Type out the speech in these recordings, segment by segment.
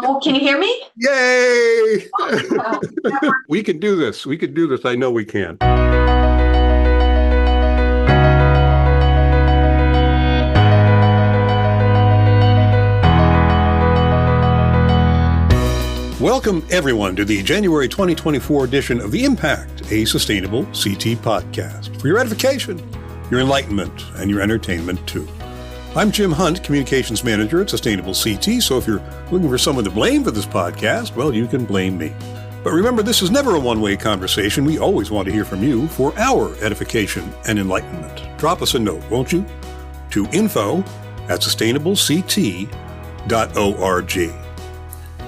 Oh, can you hear me? Yay! Oh, We can do this. We can do this. I know we can. Welcome, everyone, to the January 2024 edition of The Impact, a sustainable CT podcast. For your edification, your enlightenment, and your entertainment, too. I'm Jim Hunt, Communications Manager at Sustainable CT, so if you're looking for someone to blame for this podcast, well, you can blame me. But remember, this is never a one-way conversation. We always want to hear from you for our edification and enlightenment. Drop us a note, won't you? To info@sustainablect.org.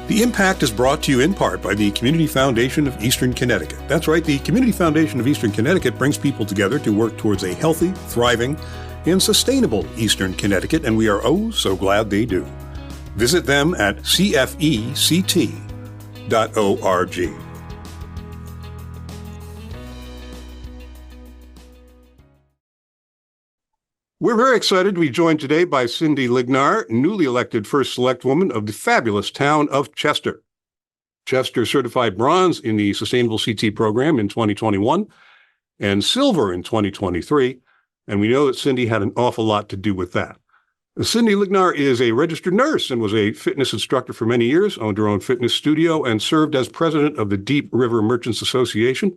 The Impact is brought to you in part by the Community Foundation of Eastern Connecticut. That's right, the Community Foundation of Eastern Connecticut brings people together to work towards a healthy, thriving, and sustainable Eastern Connecticut, and we are oh so glad they do. Visit them at cfect.org. We're very excited to be joined today by Cindy Lignar, newly elected First Selectwoman of the fabulous town of Chester. Chester certified bronze in the Sustainable CT program in 2021 and silver in 2023, and we know that Cindy had an awful lot to do with that. Cindy Lignar is a registered nurse and was a fitness instructor for many years, owned her own fitness studio, and served as president of the Deep River Merchants Association.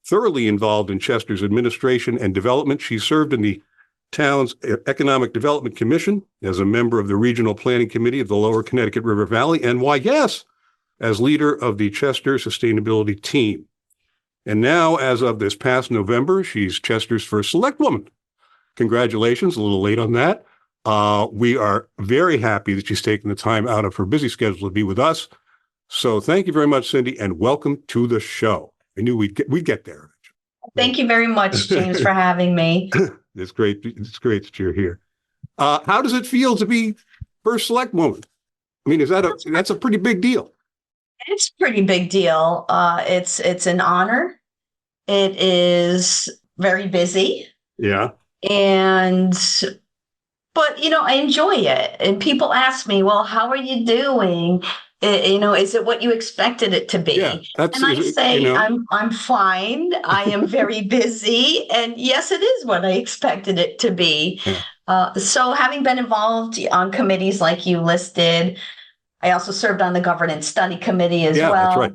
Thoroughly involved in Chester's administration and development, she served in the town's Economic Development Commission as a member of the Regional Planning Committee of the Lower Connecticut River Valley, and why, yes, as leader of the Chester Sustainability Team. And now, as of this past November, she's Chester's First Selectwoman. Congratulations, a little late on that. We are very happy that she's taken the time out of her busy schedule to be with us. So thank you very much, Cindy, and welcome to the show. I knew we'd get there. thank you very much, James, for having me. It's great. It's great that you're here. How does it feel to be First Select Woman? I mean, that's a pretty big deal? It's a pretty big deal. It's an honor. It is very busy. Yeah. But I enjoy it. And people ask me, well, how are you doing? Is it what you expected it to be? Yeah, and I say, I'm fine. I am very busy. And yes, it is what I expected it to be. Yeah. So having been involved on committees like you listed, I also served on the Governance Study Committee as well. That's right.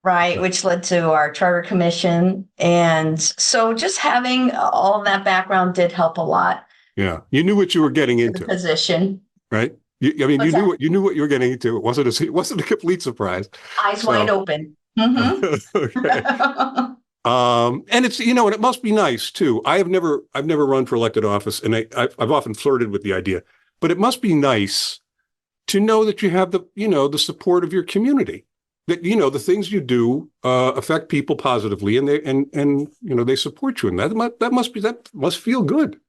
Right, which led to our Charter Commission. And so just having all of that background did help a lot. Yeah, you knew what you were getting into. Position. Right? You knew what you were getting into. It wasn't a complete surprise. Eyes wide open. Mm-hmm. Okay. And it's and it must be nice too. I've never run for elected office, and I've often flirted with the idea, but it must be nice to know that you have the support of your community. That the things you do affect people positively, and they support you, and that must feel good.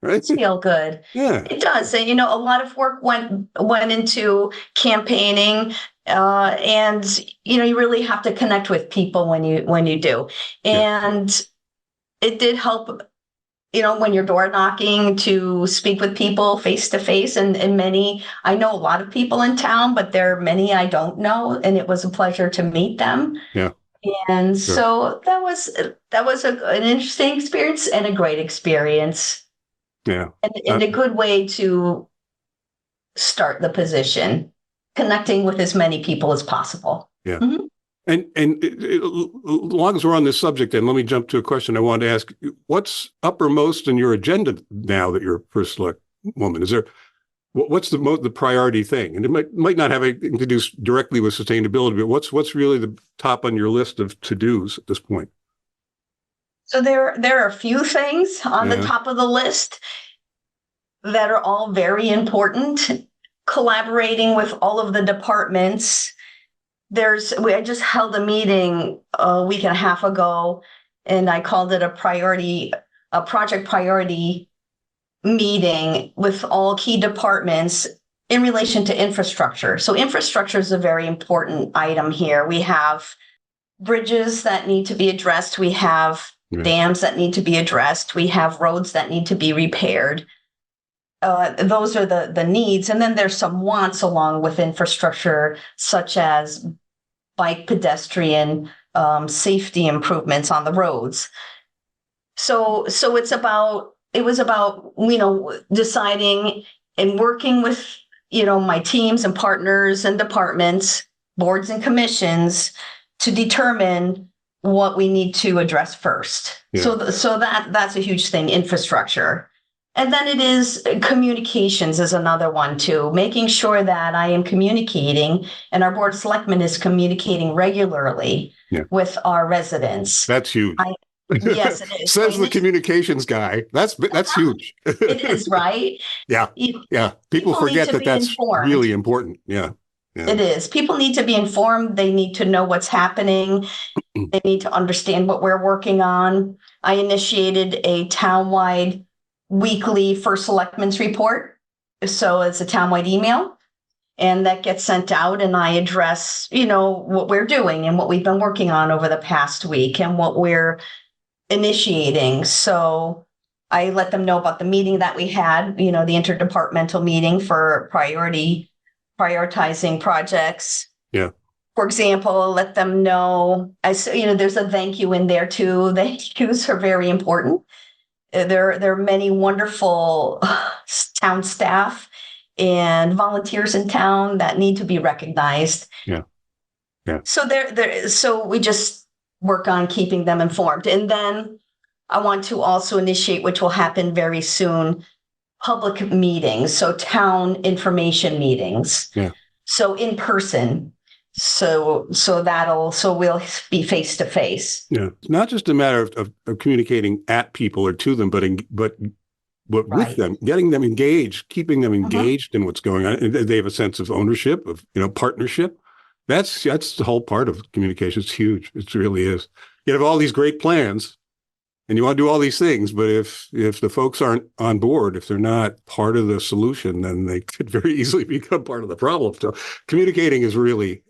Right? It feel good. Yeah, it does. And a lot of work went into campaigning, and you really have to connect with people when you do. And it did help. When you're door knocking, to speak with people face to face, and many, I know a lot of people in town, but there are many I don't know, and it was a pleasure to meet them. Yeah. And so that was an interesting experience and a great experience. Yeah. And a good way to start the position, connecting with as many people as possible. Yeah. Mm-hmm. And as long as we're on this subject, then let me jump to a question I wanted to ask. What's uppermost in your agenda now that you're First Select Woman? What's the priority thing? And it might not have anything to do directly with sustainability, but what's really the top on your list of to-dos at this point? So there are a few things on the top of the list that are all very important. Collaborating with all of the departments. I just held a meeting a week and a half ago, and I called it a project priority meeting with all key departments in relation to infrastructure. So infrastructure is a very important item here. We have bridges that need to be addressed. We have dams that need to be addressed. We have roads that need to be repaired. those are the needs. And then there's some wants along with infrastructure, such as bike pedestrian safety improvements on the roads. So it was about, deciding and working with, my teams and partners and departments, boards and commissions to determine what we need to address first. Yeah. So that's a huge thing, infrastructure. And then it is communications is another one too, making sure that I am communicating and our board of selectmen is communicating regularly with our residents. That's huge. Yes, it is. Says the communications guy. That's huge. It is, right? Yeah. People forget that that's informed. Really important. Yeah. It is. People need to be informed. They need to know what's happening. They need to understand what we're working on. I initiated a townwide weekly First Selectmen's report. So it's a townwide email, and that gets sent out, and I address, what we're doing and what we've been working on over the past week and what we're initiating. So I let them know about the meeting that we had, the interdepartmental meeting for prioritizing projects. Yeah. For example, let them know, there's a thank you in there too. Thank yous are very important. There are many wonderful town staff and volunteers in town that need to be recognized. Yeah. So we just work on keeping them informed. And then I want to also initiate, which will happen very soon, public meetings. So town information meetings. Yeah. So in person. So we'll be face to face. Yeah. It's not just a matter of communicating at people or to them, but with them, getting them engaged, keeping them engaged in what's going on. They have a sense of ownership, of, partnership. That's the whole part of communication. It's huge. It really is. You have all these great plans and you want to do all these things, but if the folks aren't on board, if they're not part of the solution, then they could very easily become part of the problem. So communicating is really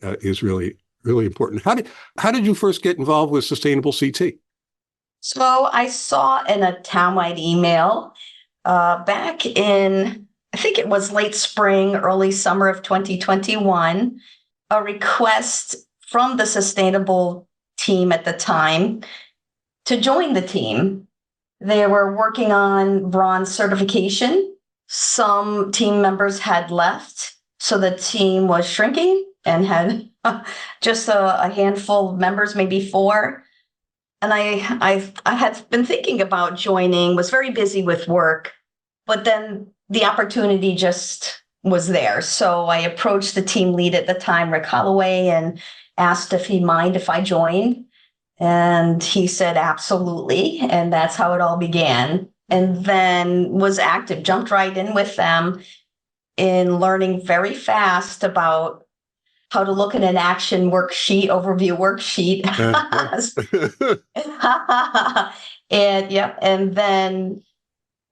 important. How did you first get involved with Sustainable CT? So I saw in a townwide email back in, I think it was late spring, early summer of 2021, a request from the sustainable team at the time to join the team. They were working on bronze certification. Some team members had left, so the team was shrinking and had just a handful of members, maybe 4. And I had been thinking about joining, was very busy with work, but then the opportunity just was there. So I approached the team lead at the time, Rick Holloway, and asked if he'd mind if I joined. And he said, absolutely. And that's how it all began. And then was active, jumped right in with them in learning very fast about how to look at an action worksheet, overview worksheet. And then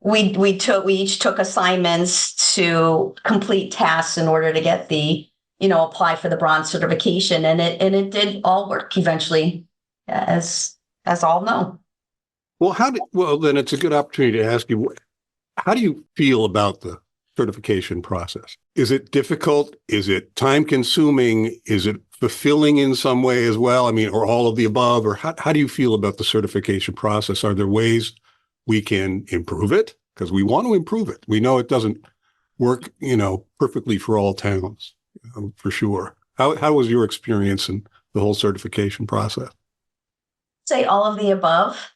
we each took assignments to complete tasks in order to get the, apply for the bronze certification. And it did all work eventually, as all know. Well, then it's a good opportunity to ask you, how do you feel about the certification process? Is it difficult? Is it time consuming? Is it fulfilling in some way as well? I mean, or all of the above, or how do you feel about the certification process? Are there ways we can improve it? Because we want to improve it. We know it doesn't work, perfectly for all towns, for sure. How was your experience in the whole certification process? Say all of the above.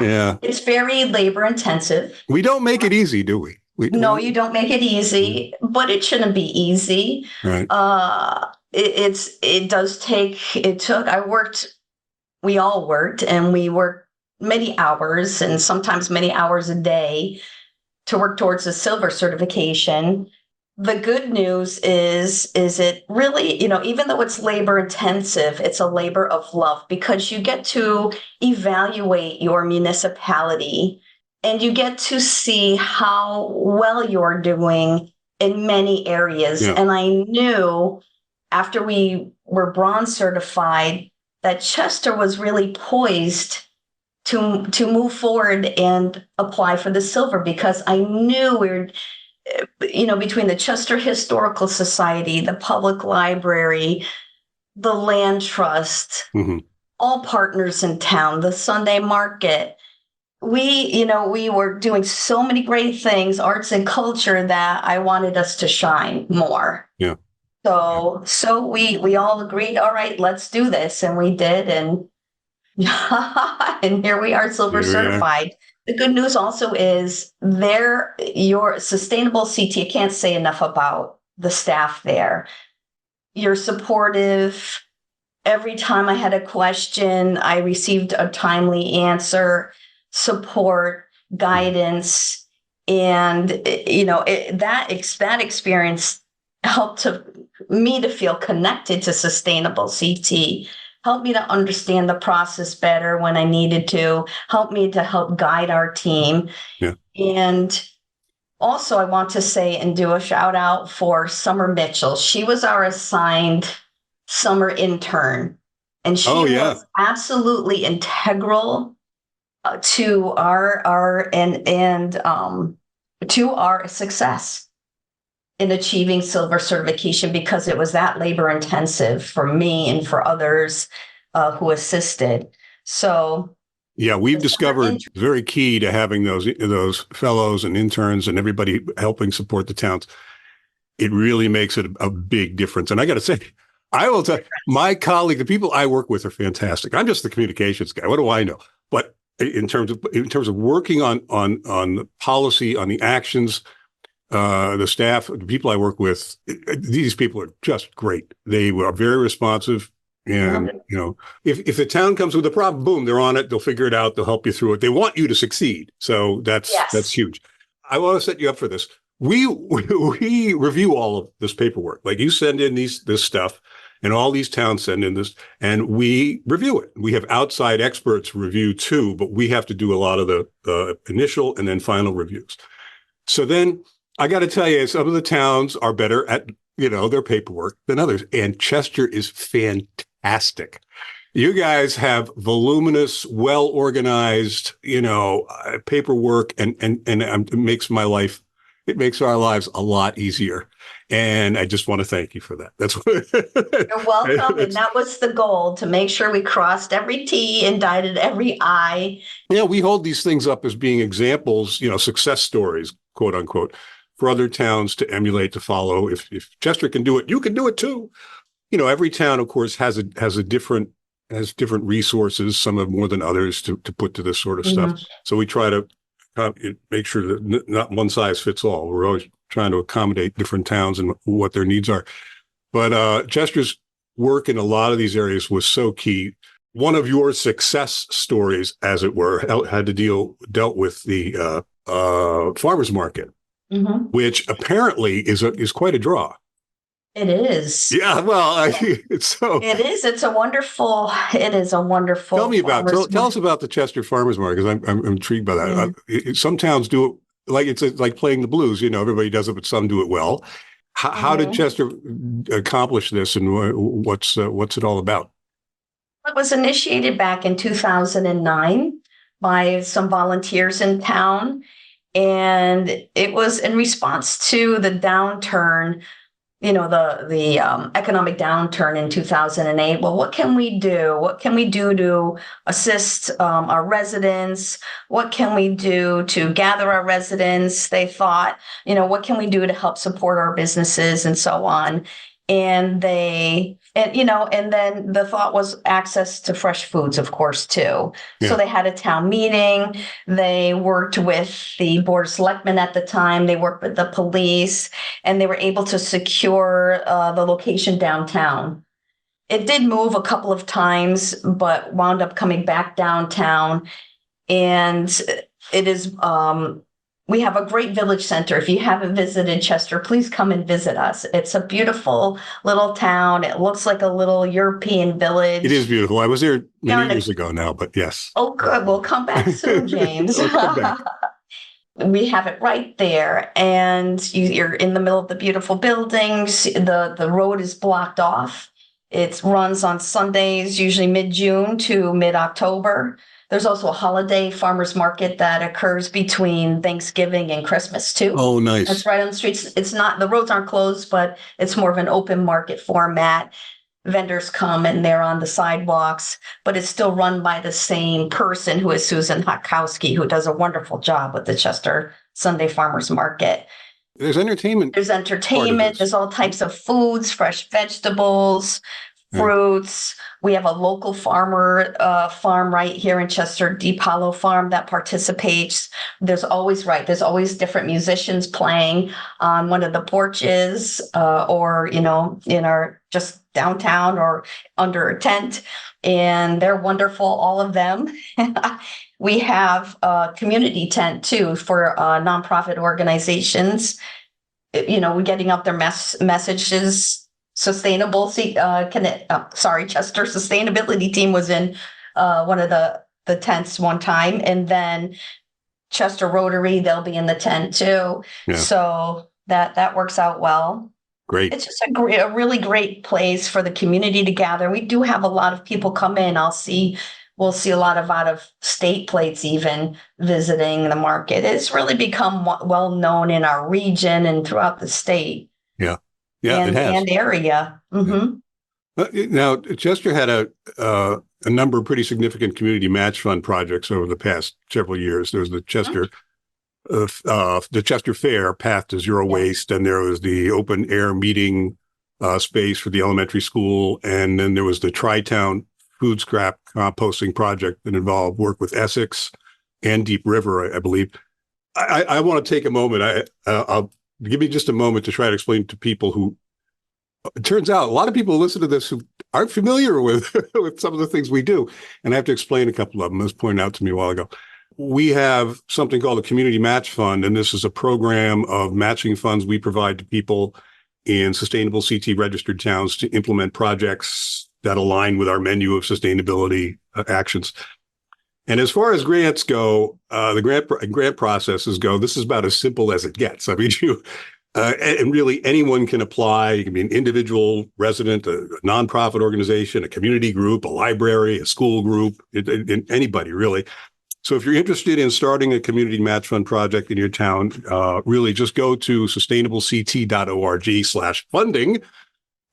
Yeah. It's very labor intensive. We don't make it easy, do we? No, you don't make it easy, but it shouldn't be easy. Right. We all worked, and we worked many hours, and sometimes many hours a day to work towards a silver certification. The good news is it really, even though it's labor intensive, it's a labor of love, because you get to evaluate your municipality and you get to see how well you're doing in many areas. Yeah. And I knew after we were bronze certified that Chester was really poised to move forward and apply for the silver, because I knew between the Chester Historical Society, the public library, the land trust, all partners in town, the Sunday market. We were doing so many great things, arts and culture, that I wanted us to shine more. Yeah. So we all agreed, all right, let's do this. And we did. And and here we are, silver certified. The good news also is your sustainable CT, I can't say enough about the staff there. You're supportive. Every time I had a question, I received a timely answer, support, guidance. And, that experience helped me to feel connected to sustainable CT, helped me to understand the process better when I needed to, helped me to help guide our team. Yeah. And also, I want to say and do a shout out for Summer Mitchell. She was our assigned summer intern, and she was absolutely integral to our to our success in achieving silver certification, because it was that labor intensive for me and for others who assisted. So yeah, we've discovered very key to having those fellows and interns and everybody helping support the towns. It really makes it a big difference. And I got to say, I will tell my colleague, the people I work with are fantastic. I'm just the communications guy. What do I know? But in terms of working on the policy, on the actions, the staff, the people I work with, these people are just great. They are very responsive. And, if the town comes with a problem, boom, they're on it. They'll figure it out. They'll help you through it. They want you to succeed. So that's huge. I want to set you up for this. We review all of this paperwork. Like, you send in this stuff, and all these towns send in this, and we review it. We have outside experts review too, but we have to do a lot of the initial and then final reviews. So then I got to tell you, some of the towns are better at, their paperwork than others. And Chester is fantastic. You guys have voluminous, well-organized, paperwork, and it makes our lives a lot easier. And I just want to thank you for that. That's what You're welcome. And that was the goal, to make sure we crossed every T and dotted every I. Yeah, we hold these things up as being examples, success stories, quote unquote, for other towns to emulate, to follow. If Chester can do it, you can do it too. Every town, of course, has different resources. Some have more than others to put to this sort of stuff. So we try to make sure that not one size fits all. We're always trying to accommodate different towns and what their needs are. But Chester's work in a lot of these areas was so key. One of your success stories, as it were, dealt with the farmers market, which apparently is quite a draw. It is. Yeah, well, it's so. It is. It is a wonderful. Tell us about the Chester Farmers Market, because I'm intrigued by that. Some towns do it like it's like playing the blues. Everybody does it, but some do it well. How did Chester accomplish this, and what's it all about? It was initiated back in 2009 by some volunteers in town, and it was in response to the downturn. The economic downturn in 2008. Well, what can we do? What can we do to assist our residents? What can we do to gather our residents? They thought, what can we do to help support our businesses and so on? And then the thought was access to fresh foods, of course, too. Yeah. So they had a town meeting. They worked with the Board of Selectmen at the time. They worked with the police, and they were able to secure the location downtown. It did move a couple of times, but wound up coming back downtown. And it is, we have a great village center. If you haven't visited Chester, please come and visit us. It's a beautiful little town. It looks like a little European village. It is beautiful. I was there many years ago now, but yes. Oh, good. We'll come back soon, James. We have it right there. And you're in the middle of the beautiful buildings. The road is blocked off. It runs on Sundays, usually mid-June to mid-October. There's also a holiday farmers market that occurs between Thanksgiving and Christmas too. Oh, nice. That's right on the streets. It's not, the roads aren't closed, but it's more of an open market format. Vendors come and they're on the sidewalks, but it's still run by the same person, who is Susan Hakowski, who does a wonderful job with the Chester Sunday Farmers Market. There's entertainment. There's all types of foods, fresh vegetables, fruits. We have a local farm right here in Chester, Deep Hollow Farm, that participates. There's always different musicians playing on one of the porches, or, in our just downtown or under a tent. And they're wonderful, all of them. We have a community tent too for nonprofit organizations. We're getting out their messages. Chester sustainability team was in one of the tents one time, and then Chester Rotary, they'll be in the tent too. Yeah. So that works out well. Great. It's just a really great place for the community to gather. We do have a lot of people come in. We'll see a lot of out-of-state plates even visiting the market. It's really become well known in our region and throughout the state. Yeah. Yeah, it has. And area. Mm-hmm. Now, Chester had a number of pretty significant community match fund projects over the past several years. There was the Chester Fair, Path to Zero Waste, and there was the open air meeting space for the elementary school, and then there was the Tri-Town food scrap composting project that involved work with Essex and Deep River, I believe. I want to take a moment. I'll give me just a moment to try to explain to people who, it turns out a lot of people listen to this who aren't familiar with, with some of the things we do. And I have to explain a couple of them, as pointed out to me a while ago. We have something called a Community Match Fund, and this is a program of matching funds we provide to people in sustainable CT registered towns to implement projects that align with our menu of sustainability actions. And as far as grants go, the grant processes go, this is about as simple as it gets. I mean, and really anyone can apply. You can be an individual resident, a nonprofit organization, a community group, a library, a school group, anybody really. So if you're interested in starting a community match fund project in your town, really just go to sustainablect.org/funding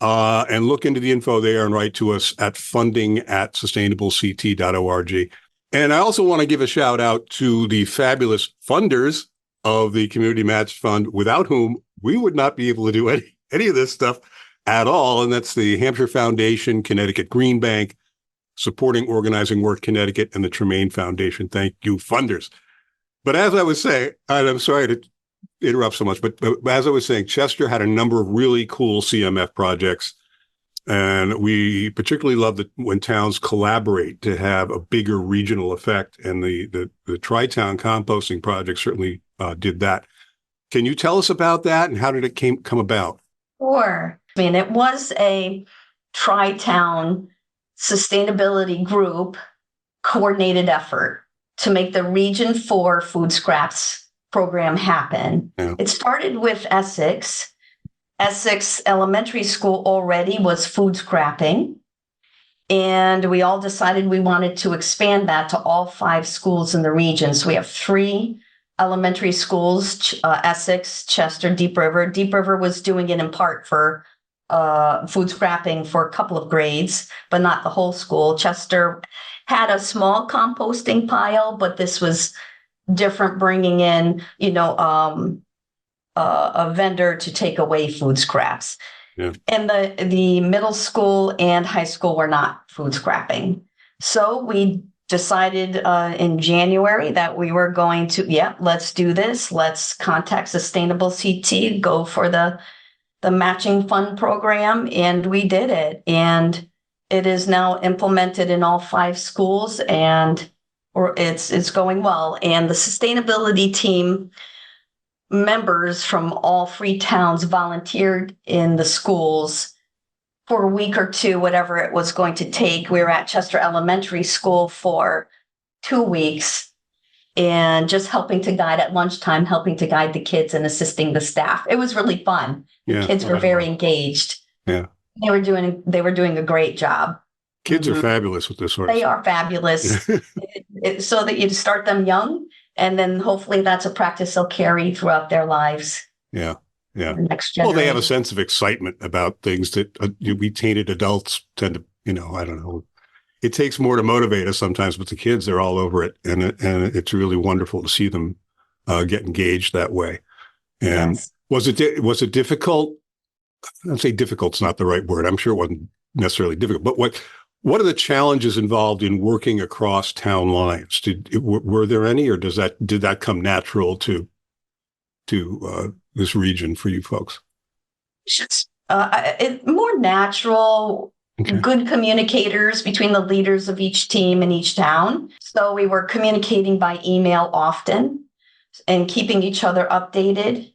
and look into the info there and write to us at funding@sustainablect.org. And I also want to give a shout out to the fabulous funders of the Community Match Fund, without whom we would not be able to do any of this stuff at all. And that's the Hampshire Foundation, Connecticut Green Bank, Supporting Organizing Work Connecticut, and the Tremaine Foundation. Thank you, funders. But as I was saying, and I'm sorry to interrupt so much, but as I was saying, Chester had a number of really cool CMF projects. And we particularly love that when towns collaborate to have a bigger regional effect. And the Tri-Town composting project certainly did that. Can you tell us about that and how did it come about? Sure. I mean, it was a Tri-Town sustainability group coordinated effort to make the Region 4 food scraps program happen. Yeah. It started with Essex. Essex Elementary School already was food scrapping, and we all decided we wanted to expand that to all 5 schools in the region. So we have 3 elementary schools, Essex, Chester, Deep River. Deep River was doing it in part for food scrapping for a couple of grades, but not the whole school. Chester had a small composting pile, but this was different, bringing in, a vendor to take away food scraps. Yeah. And the middle school and high school were not food scrapping. So we decided in January that we were going to, let's do this. Let's contact Sustainable CT, go for the matching fund program. And we did it. And it is now implemented in all 5 schools, and it's going well. And the sustainability team members from all 3 towns volunteered in the schools for a week or 2, whatever it was going to take. We were at Chester Elementary School for 2 weeks and just helping to guide at lunchtime, helping to guide the kids and assisting the staff. It was really fun. Yeah. The kids were very engaged. Yeah. They were doing a great job. Kids are fabulous with this sort of stuff. They are fabulous. so that you start them young, and then hopefully that's a practice they'll carry throughout their lives. Yeah. Yeah. The next Well, they have generation. a sense of excitement about things that we tainted adults tend to, I don't know. It takes more to motivate us sometimes, but the kids, they're all over it. And it's really wonderful to see them get engaged that way. And Yes. was it difficult? I'd say difficult's not the right word. I'm sure it wasn't necessarily difficult, but what are the challenges involved in working across town lines? Were there any, or did that come natural to this region for you folks? More natural, Okay. good communicators between the leaders of each team in each town. So we were communicating by email often and keeping each other updated.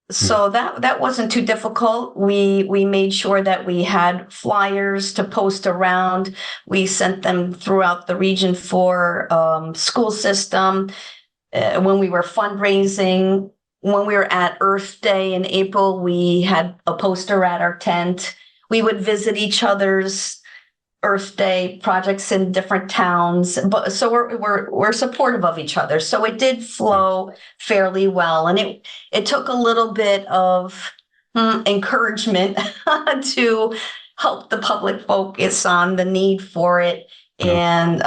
So that wasn't too difficult. We made sure that we had flyers to post around. We sent them throughout the region for school system. When we were fundraising, when we were at Earth Day in April, we had a poster at our tent. We would visit each other's Earth Day projects in different towns, but so we're supportive of each other. So it did flow fairly well, and it took a little bit of encouragement to help the public focus on the need for it and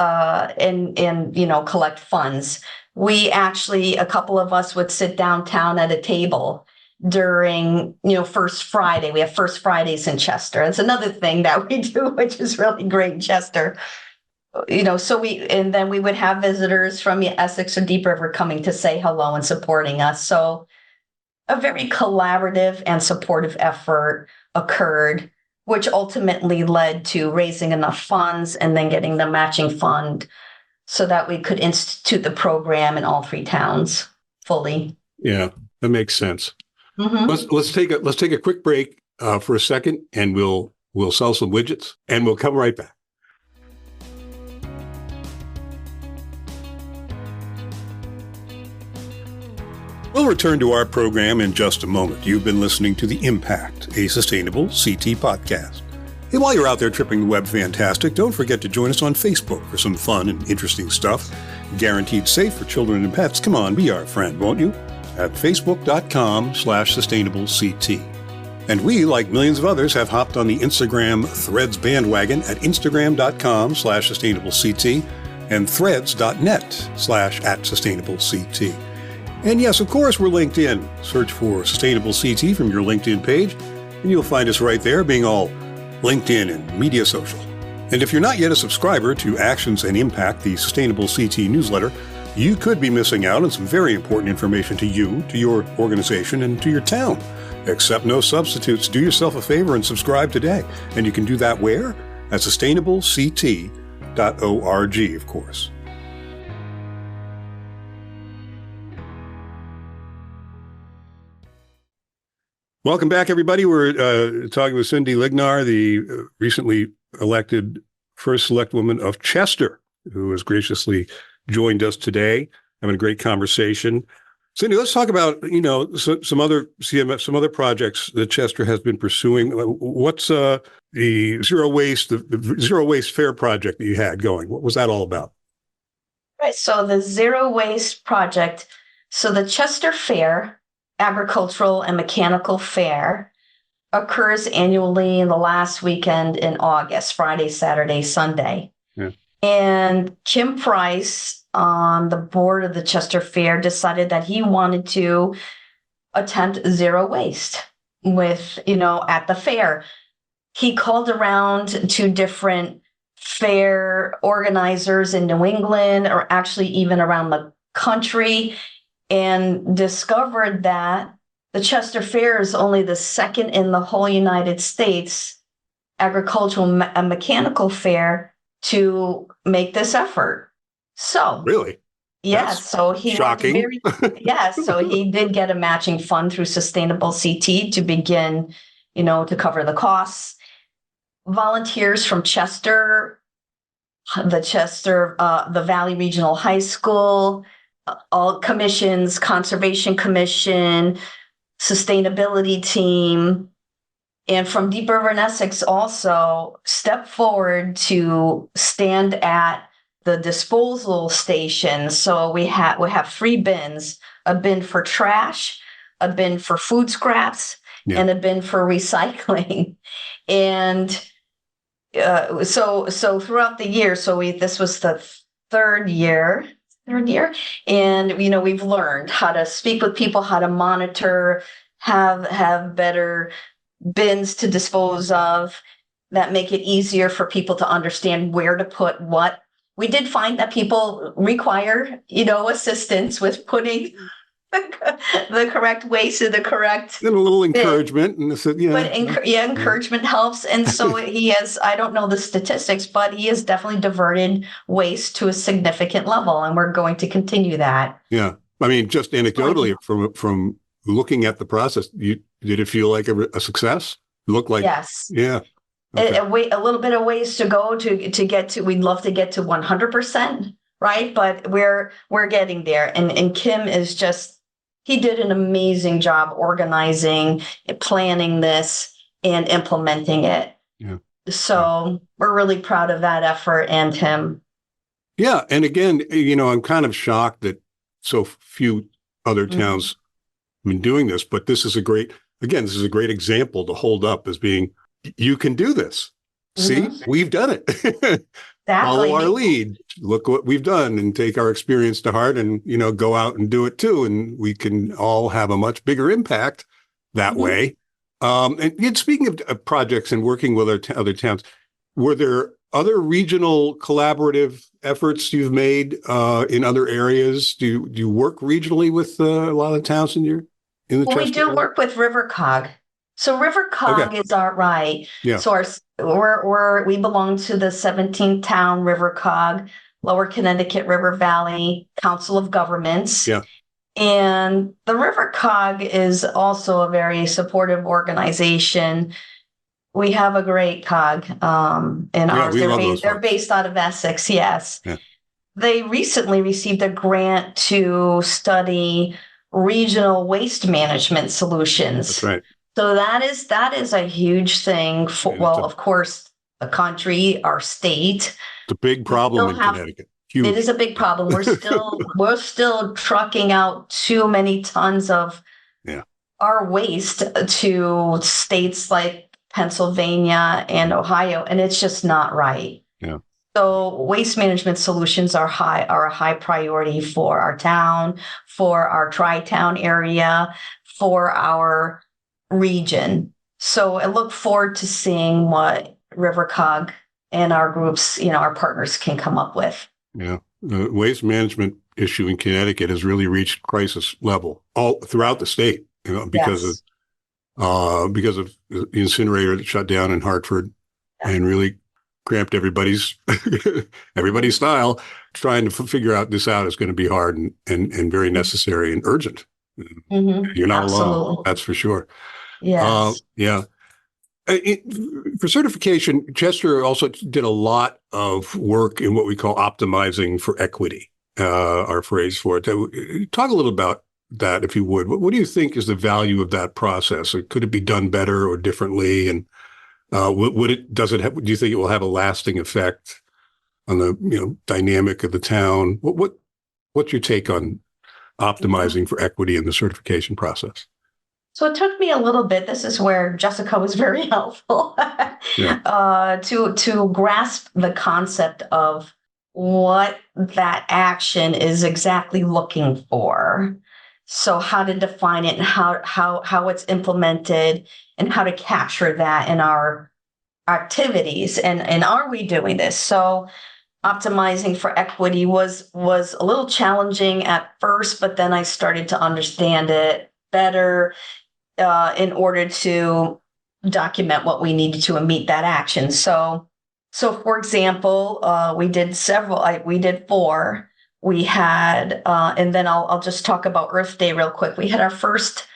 collect funds. We actually, a couple of us would sit downtown at a table during, First Friday. We have First Fridays in Chester. It's another thing that we do, which is really great in Chester. And then we would have visitors from Essex or Deep River coming to say hello and supporting us. So a very collaborative and supportive effort occurred, which ultimately led to raising enough funds and then getting the matching fund so that we could institute the program in all three towns fully. Yeah, that makes sense. Mm-hmm. Let's take a quick break for a second, and we'll sell some widgets, and we'll come right back. We'll return to our program in just a moment. You've been listening to The Impact, a sustainable CT podcast. And while you're out there tripping the web fantastic, don't forget to join us on Facebook for some fun and interesting stuff. Guaranteed safe for children and pets. Come on, be our friend, won't you? At facebook.com/sustainableCT. And we, like millions of others, have hopped on the Instagram Threads bandwagon at instagram.com/sustainableCT and threads.net/@sustainableCT. And yes, of course, we're LinkedIn. Search for Sustainable CT from your LinkedIn page, and you'll find us right there, being all LinkedIn and media social. And if you're not yet a subscriber to Actions and Impact, the Sustainable CT newsletter, you could be missing out on some very important information to you, to your organization, and to your town. Accept no substitutes. Do yourself a favor and subscribe today. And you can do that where? At sustainablect.org, of course. Welcome back, everybody. We're talking with Cindy Lignar, the recently elected First Selectwoman of Chester, who has graciously joined us today, having a great conversation. Cindy, let's talk about, some other projects that Chester has been pursuing. What's the zero waste fair project that you had going? What was that all about? Right. So the Zero Waste Project. So the Chester Fair, Agricultural and Mechanical Fair, occurs annually in the last weekend in August, Friday, Saturday, Sunday. Yeah. And Kim Price on the board of the Chester Fair decided that he wanted to attempt zero waste at the fair. He called around to different fair organizers in New England, or actually even around the country, and discovered that the Chester Fair is only the second in the whole United States agricultural and mechanical fair to make this effort. So really, yes, so he shocking. So he did get a matching fund through Sustainable CT to begin, to cover the costs. Volunteers from Chester, the Valley Regional High School, all commissions, Conservation Commission, Sustainability Team, and from Deep River and Essex also stepped forward to stand at the disposal stations. So we have 3 bins: a bin for trash, a bin for food scraps, and a bin for recycling. And so throughout the year, this was the third year, and we've learned how to speak with people, how to monitor, have better bins to dispose of that make it easier for people to understand where to put what. We did find that people require, assistance with putting the correct waste in the correct And a little bin. encouragement, and said, But encouragement helps. And so he has, I don't know the statistics, but he has definitely diverted waste to a significant level, and we're going to continue that. Yeah. I mean, just anecdotally, from looking at the process, did it feel like a success? It looked like, yes. Yeah. Okay. A little bit of ways to go to get to. We'd love to get to 100%, right? But we're getting there. And Kim is just, he did an amazing job organizing, planning this, and implementing it. Yeah. So we're really proud of that effort and him. Yeah. And again, I'm kind of shocked that so few other towns have been doing this, but this is a great example to hold up as being, you can do this. See, we've done it. Exactly. Follow our lead. Look what we've done, and take our experience to heart, and go out and do it too. And we can all have a much bigger impact that way. And speaking of projects and working with other towns, were there other regional collaborative efforts you've made in other areas? Do you work regionally with a lot of towns in the Chester we do area? work with RiverCog. So RiverCog is our right. Yeah. So we belong to the 17th town RiverCog, Lower Connecticut River Valley Council of Governments. Yeah. And the RiverCog is also a very supportive organization. We have a great cog in ours. They're based out of Essex, yes. Yeah. They recently received a grant to study regional waste management solutions. That's right. So that is a huge thing for, of course, the country, our state. It's a big problem in Connecticut. Huge. It is a big problem. We're still trucking out too many tons of our waste to states like Pennsylvania and Ohio, and it's just not right. Yeah. So waste management solutions are a high priority for our town, for our tri-town area, for our region. So I look forward to seeing what RiverCog and our groups, our partners, can come up with. Yeah. The waste management issue in Connecticut has really reached crisis level all throughout the state, because of the incinerator that shut down in Hartford and really cramped everybody's style. Trying to figure out this out is going to be hard and very necessary and urgent. You're not alone. That's for sure. Yes. For certification, Chester also did a lot of work in what we call optimizing for equity, our phrase for it. Talk a little about that, if you would. What do you think is the value of that process? Or could it be done better or differently? And do you think it will have a lasting effect on the dynamic of the town? What's your take on optimizing for equity in the certification process? So it took me a little bit. This is where Jessica was very helpful to grasp the concept of what that action is exactly looking for. So how to define it, and how it's implemented, and how to capture that in our activities. And are we doing this? So optimizing for equity was a little challenging at first, but then I started to understand it better in order to document what we needed to and meet that action. So for example, we did 4. We had, and then I'll just talk about Earth Day real quick. We had our first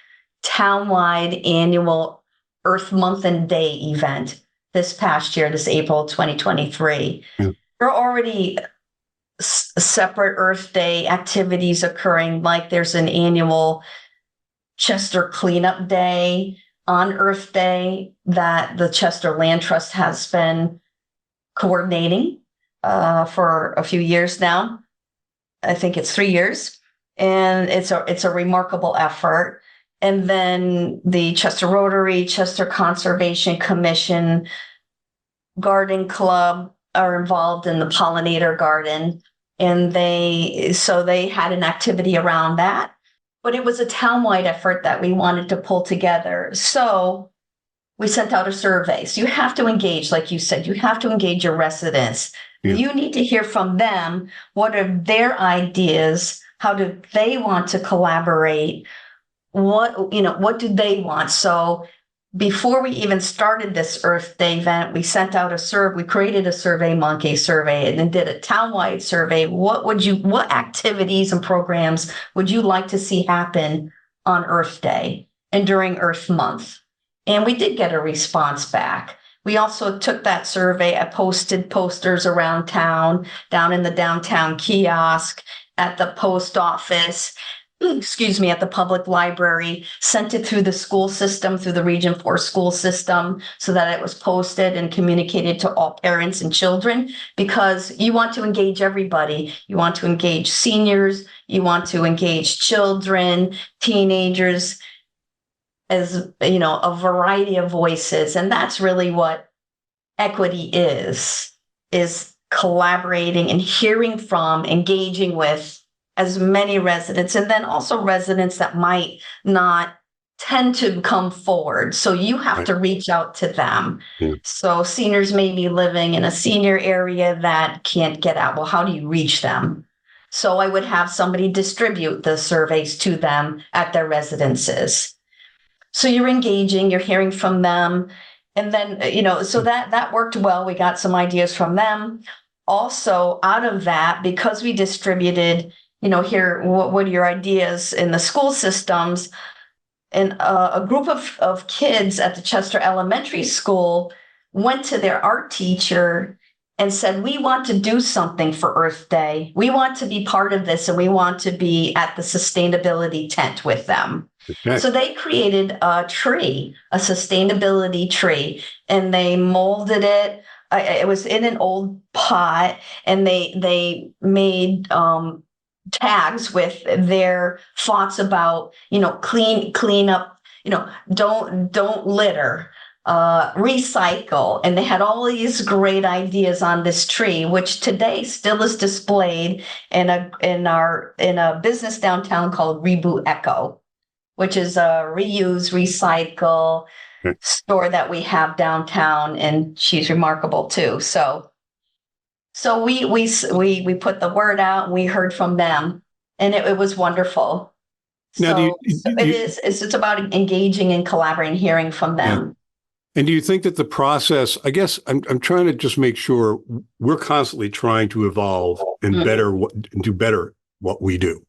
townwide annual Earth Month and Day event this past year, this April 2023. Yeah. There are already separate Earth Day activities occurring, like there's an annual Chester Cleanup Day on Earth Day that the Chester Land Trust has been coordinating. for a few years now. I think it's 3 years, and it's a remarkable effort. And then the Chester Rotary, Chester Conservation Commission, Garden Club are involved in the pollinator garden, and they had an activity around that. But it was a townwide effort that we wanted to pull together. So we sent out a survey. So you have to engage, like you said, you have to engage your residents. Yeah. You need to hear from them. What are their ideas? How do they want to collaborate? What do they want? So before we even started this Earth Day event, we sent out a survey. We created a Survey Monkey survey and then did a townwide survey. What activities and programs would you like to see happen on Earth Day and during Earth Month? And we did get a response back. We also took that survey. I posted posters around town, down in the downtown kiosk, at the post office, at the public library, sent it through the school system, through the Region 4 school system, so that it was posted and communicated to all parents and children, because you want to engage everybody. You want to engage seniors, you want to engage children, teenagers, as a variety of voices. And that's really what equity is collaborating and hearing from, engaging with as many residents, and then also residents that might not tend to come forward. So you have to reach out to them. Yeah. So seniors may be living in a senior area that can't get out. Well, how do you reach them? So I would have somebody distribute the surveys to them at their residences. So you're engaging, you're hearing from them. And then, so that worked well. We got some ideas from them. Also, out of that, because we distributed, here, what are your ideas in the school systems? And a group of kids at the Chester Elementary School went to their art teacher and said, we want to do something for Earth Day. We want to be part of this, and we want to be at the sustainability tent with them. Okay. So they created a tree, a sustainability tree, and they molded it. It was in an old pot, and they made tags with their thoughts about, clean up, don't litter, recycle. And they had all these great ideas on this tree, which today still is displayed in a business downtown called Reboot Echo, which is a reuse, recycle store that we have downtown, and she's remarkable too. So we put the word out, and we heard from them, and it was wonderful. Now, it's about engaging and collaborating, hearing from them. Yeah. And do you think that the process, I guess I'm trying to just make sure we're constantly trying to evolve and do better what we do,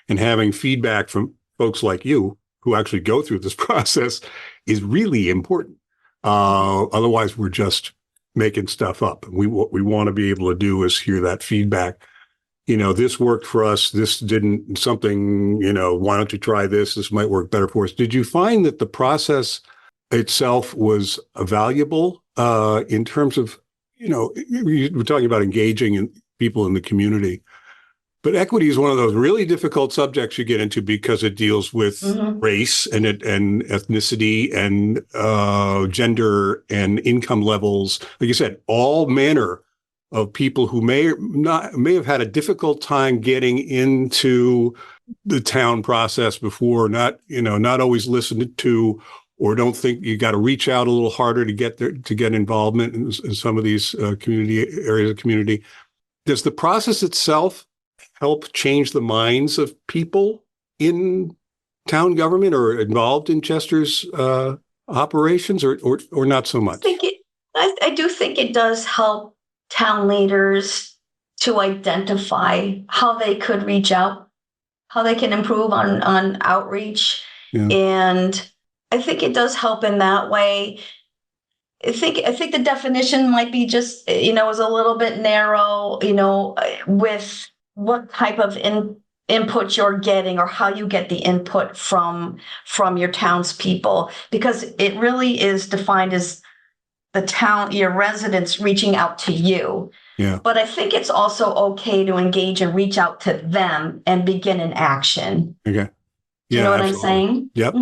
and having feedback from folks like you who actually go through this process is really important. Otherwise, we're just making stuff up. What we want to be able to do is hear that feedback. This worked for us. This didn't. Something, why don't you try this? This might work better for us. Did you find that the process itself was valuable in terms of, we're talking about engaging people in the community? But equity is one of those really difficult subjects you get into because it deals with race and ethnicity and gender and income levels. Like you said, all manner of people who may have had a difficult time getting into the town process before, not always listened to, or don't think you got to reach out a little harder to get there, to get involvement in some of these community areas of community. Does the process itself help change the minds of people in town government or involved in Chester's operations, or not so much? I do think it does help town leaders to identify how they could reach out, how they can improve on outreach. Yeah. And I think it does help in that way. I think the definition might be just, is a little bit narrow, with what type of input you're getting, or how you get the input from your townspeople, because it really is defined as the town, your residents reaching out to you. Yeah. But I think it's also okay to engage and reach out to them and begin an action. Okay. Do you Yeah, know what I'm absolutely. saying? Yep,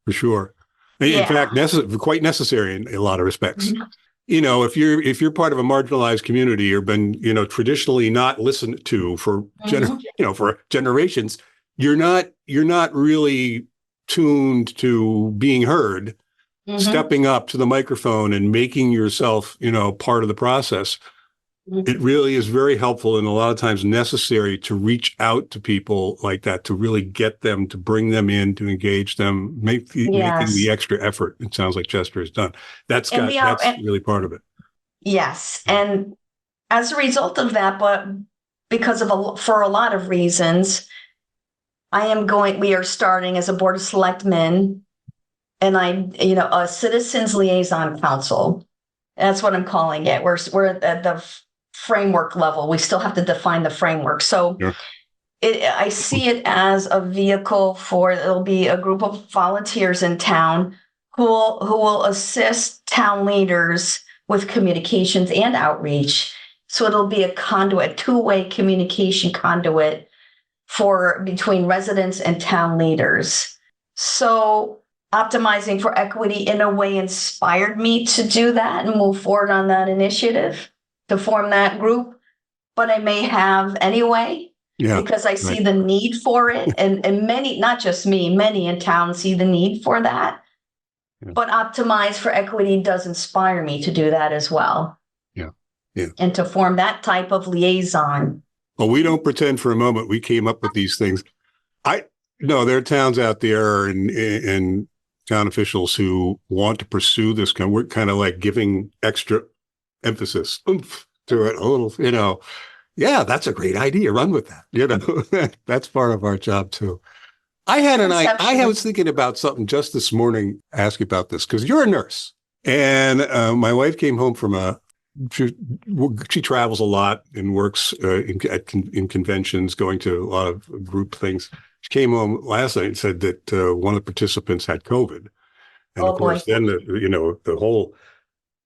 for sure. In Yeah. fact, quite necessary in a lot of respects. Mhm. If you're part of a marginalized community or been, traditionally not listened to for Mhm. for generations, you're not really tuned to being heard, Mhm. stepping up to the microphone and making yourself, part of the process. Mhm. It really is very helpful and a lot of times necessary to reach out to people like that, to really get them, to bring them in, to engage them, making the Yes. extra effort. It sounds like Chester has done. And we are, That's really part of it. yes. And as a result of that, but because of for a lot of reasons, we are starting as a board of selectmen and a citizens liaison council. That's what I'm calling it. We're at the framework level. We still have to define the framework. So Yeah. I see it as a vehicle it'll be a group of volunteers in town who will assist town leaders with communications and outreach. So it'll be a conduit, two-way communication conduit for between residents and town leaders. So optimizing for equity in a way inspired me to do that and move forward on that initiative to form that group. But I may have anyway, Yeah. because I see Right. the need for it. And many, not just me, many in town see the need for that. Yeah. But optimize for equity does inspire me to do that as well. Yeah. Yeah. And to form that type of liaison. Well, we don't pretend for a moment we came up with these things. No, there are towns out there and town officials who want to pursue this we're kind of like giving extra emphasis to it a little, yeah, that's a great idea. Run with that. That's part of our job too. I was thinking about something just this morning, ask you about this, because you're a nurse. And my wife came home from she travels a lot and works in conventions, going to a lot of group things. She came home last night and said that one of the participants had COVID. And of Oh boy. course, then the whole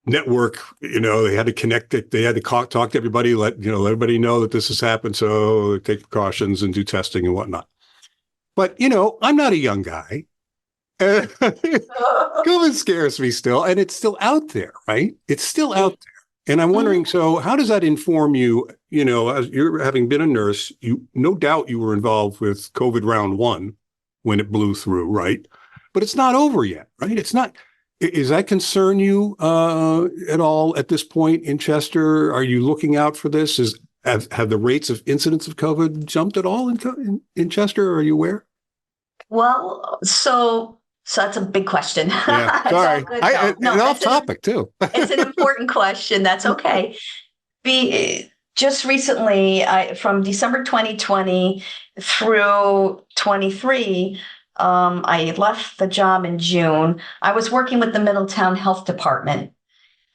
network, they had to connect it. They had to talk to everybody, let everybody know that this has happened. So take precautions and do testing and whatnot. But, I'm not a young guy. COVID scares me still. And it's still out there, right? It's still out there. And I'm wondering, so how does that inform you, as you're having been a nurse, no doubt you were involved with COVID round one when it blew through, right? But it's not over yet, right? It's not. Is that concern you at all at this point in Chester? Are you looking out for this? Have the rates of incidence of COVID jumped at all in Chester? Are you aware? Well, so that's a big question. Yeah, It's all sorry. good though. No, And off topic too. it's an important question. That's okay. Just recently, from December 2020 through 23, I left the job in June. I was working with the Middletown Health Department.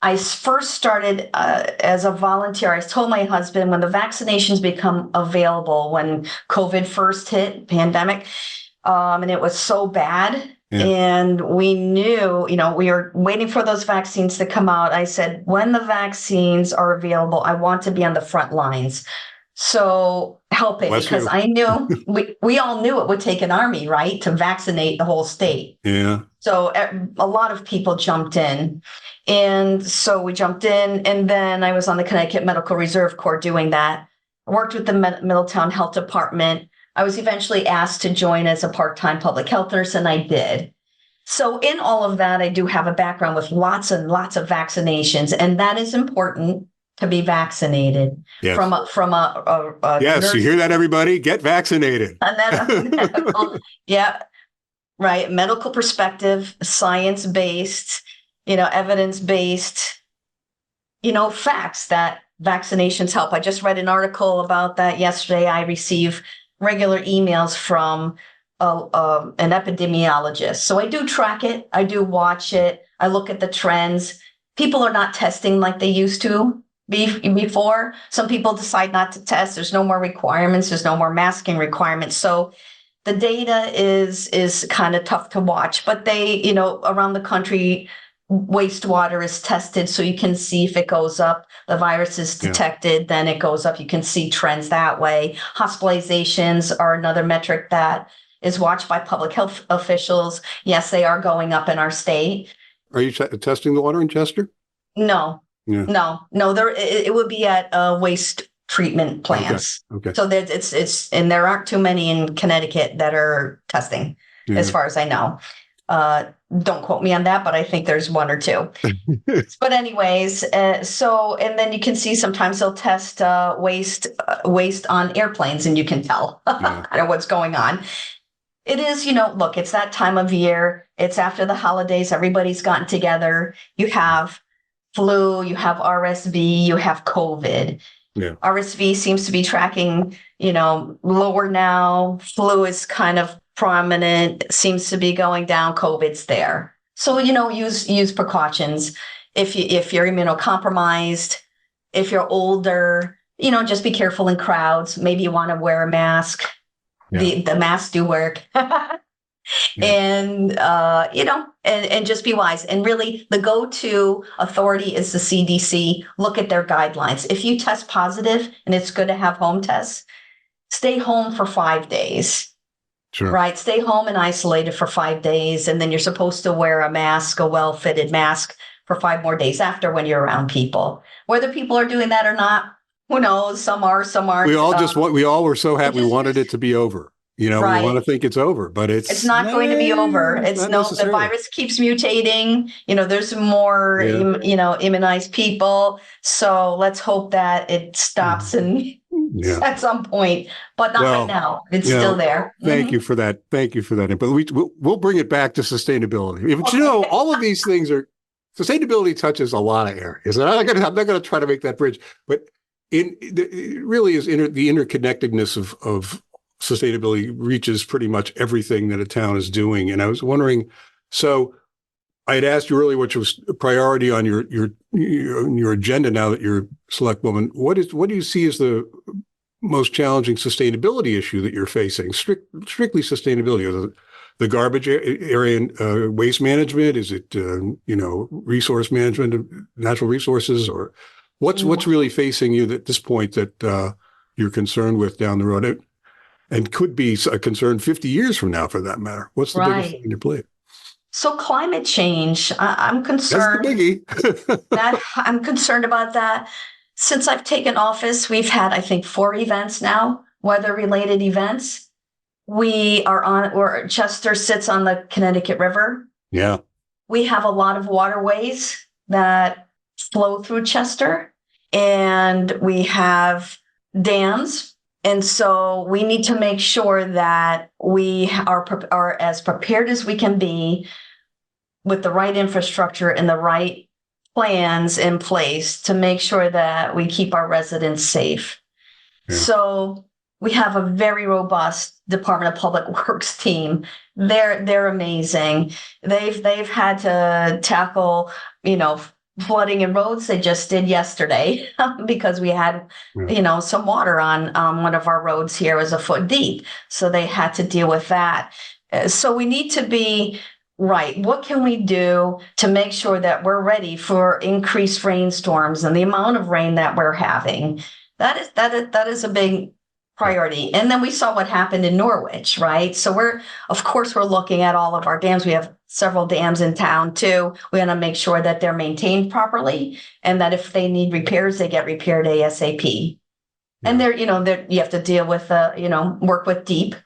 I first started as a volunteer. I told my husband when the vaccinations become available, when COVID first hit, pandemic, and it was so bad. Yeah. And we knew, we were waiting for those vaccines to come out. I said, when the vaccines are available, I want to be on the front lines. So helping, Bless because you. I knew we all knew it would take an army, right, to vaccinate the whole state. Yeah. So a lot of people jumped in. And so we jumped in. And then I was on the Connecticut Medical Reserve Corps doing that. I worked with the Middletown Health Department. I was eventually asked to join as a part-time public health nurse, and I did. So in all of that, I do have a background with lots and lots of vaccinations, and that is important to be vaccinated. Yes. From a Yes, nurse, you hear that, everybody? Get vaccinated. Yeah, right. Medical perspective, science-based, evidence-based, facts that vaccinations help. I just read an article about that yesterday. I receive regular emails from an epidemiologist. So I do track it. I do watch it. I look at the trends. People are not testing like they used to before. Some people decide not to test. There's no more requirements. There's no more masking requirements. So the data is kind of tough to watch, but they, around the country, wastewater is tested so you can see if it goes up. The virus is detected, then it goes up. You can see trends that way. Hospitalizations are another metric that is watched by public health officials. Yes, they are going up in our state. Are you testing the water in Chester? No, no. There, it would be at waste treatment plants. Okay. So that it's and there aren't too many in Connecticut that are testing, as far as I know. Don't quote me on that, but I think there's one or two. But anyways, so and then you can see sometimes they'll test waste on airplanes, and you can tell kind of what's going on. It is, look, it's that time of year. It's after the holidays. Everybody's gotten together. You have flu, you have RSV, you have COVID. Yeah. RSV seems to be tracking, lower now. Flu is kind of prominent, seems to be going down. COVID's there. So, use precautions. If you're immunocompromised, if you're older, just be careful in crowds. Maybe you want to wear a mask. The masks do work. And, and just be wise. And really, the go-to authority is the CDC. Look at their guidelines. If you test positive, and it's good to have home tests, stay home for 5 days. Sure. Right? Stay home and isolated for 5 days. And then you're supposed to wear a mask, a well-fitted mask, for 5 more days after when you're around people. Whether people are doing that or not, who knows? Some are, some aren't. We all were so happy. We wanted it to be over. We want to think it's over, but it's not going to be over. The virus keeps mutating. There's more, immunized people. So let's hope that it stops at some point, but not right now. It's still there. Thank you for that. Thank you for that. But we'll bring it back to sustainability. But all of these things sustainability touches a lot of areas. And I'm not going to try to make that bridge, but it really is the interconnectedness of sustainability reaches pretty much everything that a town is doing. And I was wondering, so I had asked you earlier, which was a priority on your agenda now that you're select woman. What do you see as the most challenging sustainability issue that you're facing? Strictly sustainability, the garbage area and waste management? Is it resource management of natural resources, or what's really facing you at this point that you're concerned with down the road? And could be a concern 50 years from now, for that matter. What's the biggest thing on your plate? So climate change, I'm concerned. That's the biggie. I'm concerned about that. Since I've taken office, we've had, I think, 4 events now, weather-related events. Chester sits on the Connecticut River. Yeah. We have a lot of waterways that flow through Chester, and we have dams. And so we need to make sure that we are as prepared as we can be with the right infrastructure and the right plans in place to make sure that we keep our residents safe. Yeah. So we have a very robust Department of Public Works team. They're amazing. They've had to tackle, flooding in roads. They just did yesterday because we had, some water on one of our roads here is a foot deep. So they had to deal with that. So we need to be right. What can we do to make sure that we're ready for increased rainstorms and the amount of rain that we're having? That is a big priority. And then we saw what happened in Norwich, right? So we're looking at all of our dams. We have several dams in town too. We want to make sure that they're maintained properly and that if they need repairs, they get repaired ASAP. Yeah. And you have to deal with, work with DEEP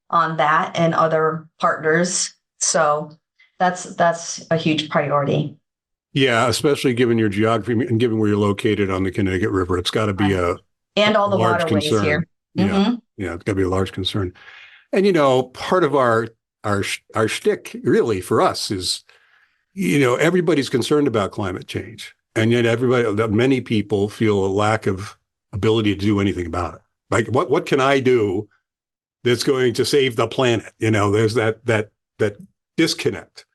on that and other partners. So that's a huge priority. Yeah, especially given your geography and given where you're located on the Connecticut River, it's got to be and all the waterways concern here. Yeah, mm-hmm. Yeah, it's got to be a large concern. And part of our shtick really for us is, everybody's concerned about climate change, and yet many people feel a lack of ability to do anything about it. Like, what can I do that's going to save the planet? There's that disconnect.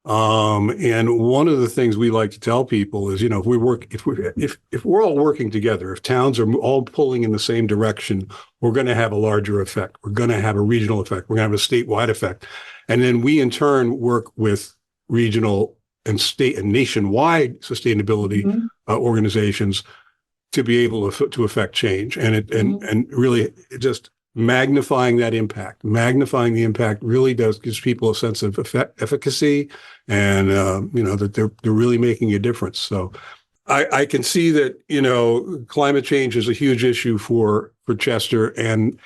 And one of the things we like to tell people is, if we're all working together, if towns are all pulling in the same direction, we're going to have a larger effect. We're going to have a regional effect. We're going to have a statewide effect. And then we in turn work with regional and state and nationwide sustainability organizations to be able to affect change, and really just magnifying the impact really gives people a sense of efficacy, and that they're really making a difference. So I can see that climate change is a huge issue for Chester, and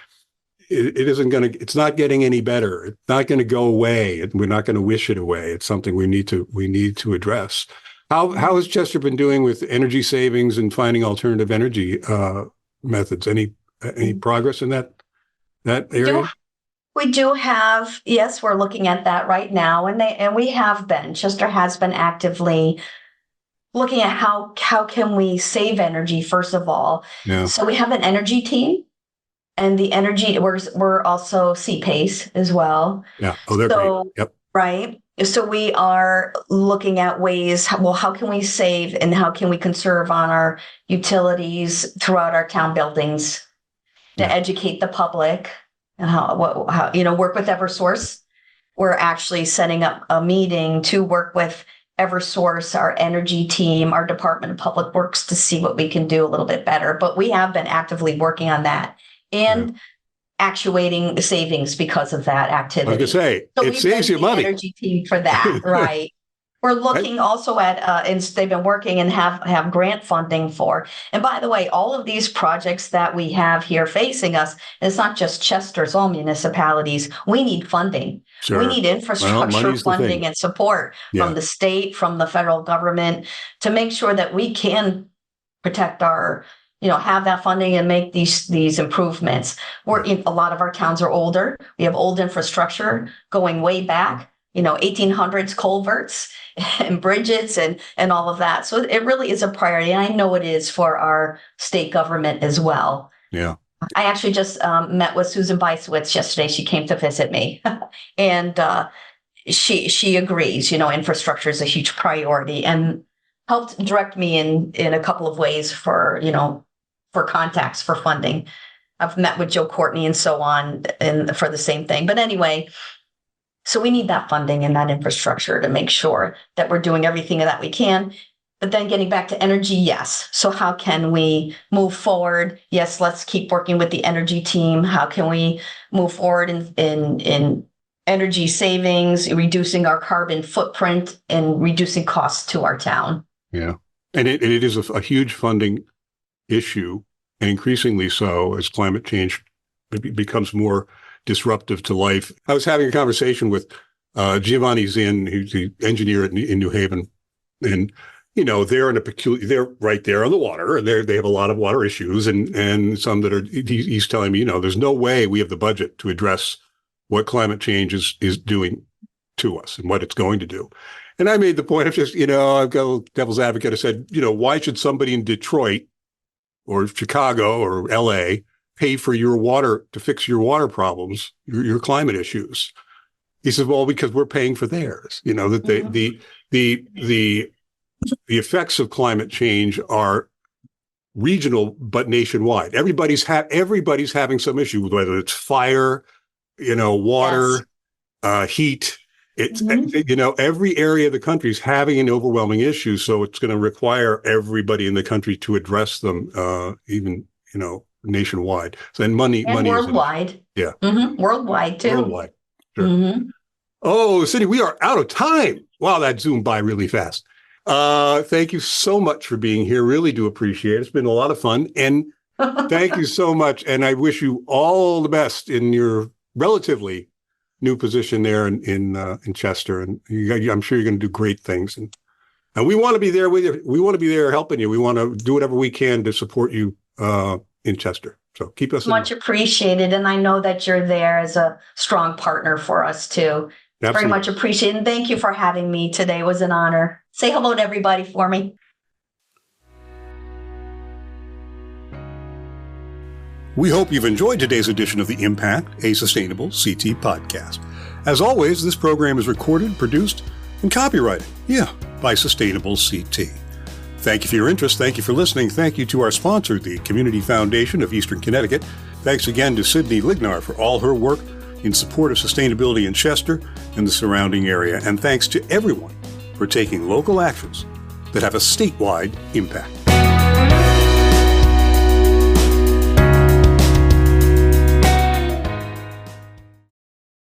it's not getting any better. It's not going to go away. We're not going to wish it away. It's something we need to address. How has Chester been doing with energy savings and finding alternative energy methods? Any progress in that area? We do have, yes, we're looking at that right now, and we have been. Chester has been actively looking at how can we save energy, first of all. Yeah. So we have an energy team, and the energy, we're also CPACE as well. Yeah. Oh, they're great. Yep. Right. So we are looking at ways, how can we save and how can we conserve on our utilities throughout our town buildings to educate the public, and how work with Eversource. We're actually setting up a meeting to work with Eversource, our energy team, our Department of Public Works, to see what we can do a little bit better. But we have been actively working on that and actuating the savings because of that activity. I was going to say, so it saves you money. Energy team for that, right? We're looking also at, and they've been working and have grant funding for. And by the way, all of these projects that we have here facing us, it's not just Chester, it's all municipalities. We need funding. Sure. We need infrastructure funding and support from the state, from the federal government, to make sure that we can protect our, have that funding and make these improvements. A lot of our towns are older. We have old infrastructure going way back. 1800s culverts and bridges and all of that. So it really is a priority. And I know it is for our state government as well. Yeah. I actually just met with Susan Beiswitz yesterday. She came to visit me and she agrees, infrastructure is a huge priority, and helped direct me in a couple of ways for contacts for funding. I've met with Joe Courtney and so on and for the same thing. But anyway, so we need that funding and that infrastructure to make sure that we're doing everything that we can. But then getting back to energy, yes. So how can we move forward? Yes, let's keep working with the energy team. How can we move forward in energy savings, reducing our carbon footprint, and reducing costs to our town? Yeah. And it is a huge funding issue, and increasingly so as climate change becomes more disruptive to life. I was having a conversation with Giovanni Zinn, who's the engineer in New Haven, and they're right there on the water, and they have a lot of water issues, and some that are. He's telling me, there's no way we have the budget to address what climate change is doing to us and what it's going to do. And I made the point of just, I've got devil's advocate. I said, why should somebody in Detroit or Chicago or LA pay for your water to fix your water problems, your climate issues? He said, well, because we're paying for theirs. That the effects of climate change are regional but nationwide. Everybody's having some issue with whether it's fire, water, heat. It's every area of the country is having an overwhelming issue, so it's going to require everybody in the country to address them, even nationwide. So then money worldwide. Worldwide too. Worldwide. Sure. Oh, Cindy, we are out of time. Wow, that zoomed by really fast. Thank you so much for being here. Really do appreciate it. It's been a lot of fun, and thank you so much. And I wish you all the best in your relatively new position there in Chester. And I'm sure you're going to do great things. And we want to be there with you. We want to be there helping you. We want to do whatever we can to support you in Chester. So keep us much appreciated. And I know that you're there as a strong partner for us too. Absolutely. Very much appreciated. And thank you for having me today. It was an honor. Say hello to everybody for me. We hope you've enjoyed today's edition of The Impact, a Sustainable CT podcast. As always, this program is recorded, produced, and copyrighted, by Sustainable CT. Thank you for your interest. Thank you for listening. Thank you to our sponsor, the Community Foundation of Eastern Connecticut. Thanks again to Sydney Lignar for all her work in support of sustainability in Chester and the surrounding area. And thanks to everyone for taking local actions that have a statewide impact.